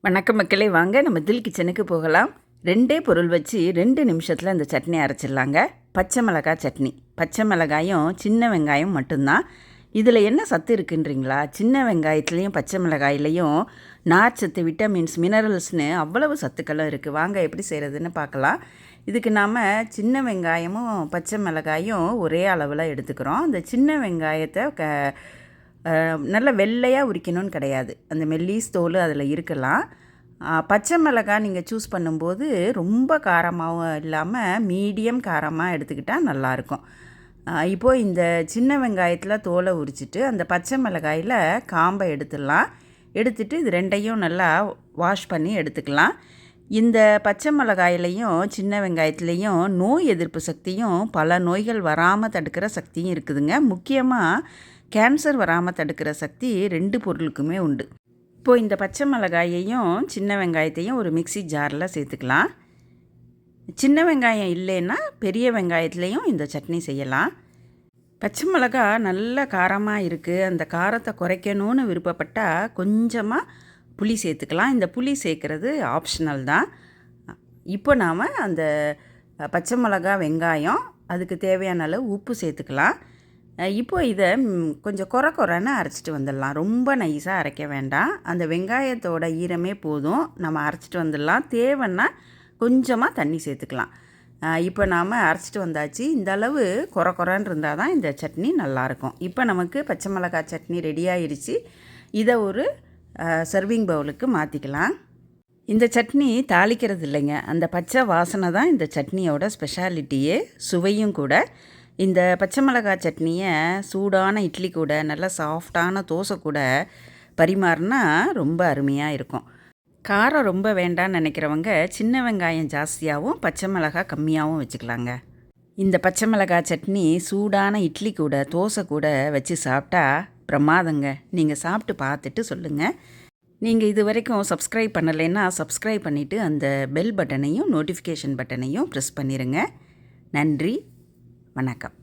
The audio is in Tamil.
வணக்கம் மக்களே, வாங்க நம்ம தில் கிச்சனுக்கு போகலாம். 2 பொருள் வச்சு 2 நிமிஷத்தில் இந்த சட்னி அரைச்சிடலாங்க. பச்சை மிளகாய் சட்னி. பச்சை மிளகாயும் சின்ன வெங்காயம் மட்டும்தான். இதில் என்ன சத்து இருக்குன்றீங்களா? சின்ன வெங்காயத்துலேயும் பச்சை மிளகாயிலையும் நார்ச்சத்து, விட்டமின்ஸ், மினரல்ஸ்னு அவ்வளவு சத்துக்களும் இருக்குது. வாங்க எப்படி செய்கிறதுன்னு பார்க்கலாம். இதுக்கு நாம் சின்ன வெங்காயமும் பச்சை மிளகாயும் ஒரே அளவில் எடுத்துக்கிறோம். அந்த சின்ன வெங்காயத்தை நல்ல வெள்ளையாக உரிக்கணும்னு கிடையாது. அந்த மெல்லிஸ் தோல் அதில் இருக்கலாம். பச்சை மிளகாய் நீங்கள் சூஸ் பண்ணும்போது ரொம்ப காரமாகவும் இல்லாமல் மீடியம் காரமாக எடுத்துக்கிட்டால் நல்லாயிருக்கும். இப்போது இந்த சின்ன வெங்காயத்தில் தோலை உரிச்சிட்டு அந்த பச்சை மிளகாயில் காம்பை எடுத்துடலாம். எடுத்துட்டு இது ரெண்டையும் நல்லா வாஷ் பண்ணி எடுத்துக்கலாம். இந்த பச்சை மிளகாயிலையும் சின்ன வெங்காயத்துலேயும் நோய் எதிர்ப்பு சக்தியும் பல நோய்கள் வராமல் தடுக்கிற சக்தியும் இருக்குதுங்க. முக்கியமாக கேன்சர் வராமல் தடுக்கிற சக்தி 2 பொருளுக்குமே உண்டு. இப்போது இந்த பச்சை மிளகாயையும் சின்ன வெங்காயத்தையும் ஒரு மிக்ஸி ஜாரில் சேர்த்துக்கலாம். சின்ன வெங்காயம் இல்லைன்னா பெரிய வெங்காயத்துலேயும் இந்த சட்னி செய்யலாம். பச்சை மிளகா நல்ல காரமாக இருக்குது, அந்த காரத்தை குறைக்கணும்னு விருப்பப்பட்டால் கொஞ்சமாக புளி சேர்த்துக்கலாம். இந்த புளி சேர்க்குறது ஆப்ஷனல் தான். இப்போ நாம் அந்த பச்சை மிளகா, வெங்காயம், அதுக்கு தேவையான அளவு உப்பு சேர்த்துக்கலாம். இப்போ இதை கொஞ்சம் குறைன்னு அரைச்சிட்டு வந்துடலாம். ரொம்ப நைஸாக அரைக்க வேண்டாம். அந்த வெங்காயத்தோட ஈரமே போதும், நம்ம அரைச்சிட்டு வந்துடலாம். தேவைன்னா கொஞ்சமாக தண்ணி சேர்த்துக்கலாம். இப்போ நாம் அரைச்சிட்டு வந்தாச்சு. இந்த அளவு குறைன்னு இருந்தால் தான் இந்த சட்னி நல்லாயிருக்கும். இப்போ நமக்கு பச்சை மிளகாய் சட்னி ரெடி ஆகிடுச்சு. இதை ஒரு சர்விங் பவுலுக்கு மாற்றிக்கலாம். இந்த சட்னி தாளிக்கிறது இல்லைங்க, அந்த பச்சை வாசனை தான் இந்த சட்னியோட ஸ்பெஷாலிட்டியே, சுவையும் கூட. இந்த பச்சை மிளகாய் சட்னியை சூடான இட்லி கூட, நல்லா சாஃப்டான தோசை கூட பரிமாறினா ரொம்ப அருமையாக இருக்கும். காரம் ரொம்ப வேண்டான்னு நினைக்கிறவங்க சின்ன வெங்காயம் ஜாஸ்தியாகவும் பச்சை மிளகாய் கம்மியாகவும் வச்சுக்கலாங்க. இந்த பச்சை மிளகாய் சட்னி சூடான இட்லி கூட, தோசை கூட வச்சு சாப்பிட்டா பிரமாதங்க. நீங்கள் சாப்பிட்டு பார்த்துட்டு சொல்லுங்கள். நீங்கள் இது வரைக்கும் சப்ஸ்கிரைப் பண்ணலைன்னா சப்ஸ்கிரைப் பண்ணிவிட்டு அந்த பெல் பட்டனையும் நோட்டிஃபிகேஷன் பட்டனையும் ப்ரெஸ் பண்ணிடுங்க. நன்றி, வணக்கம்.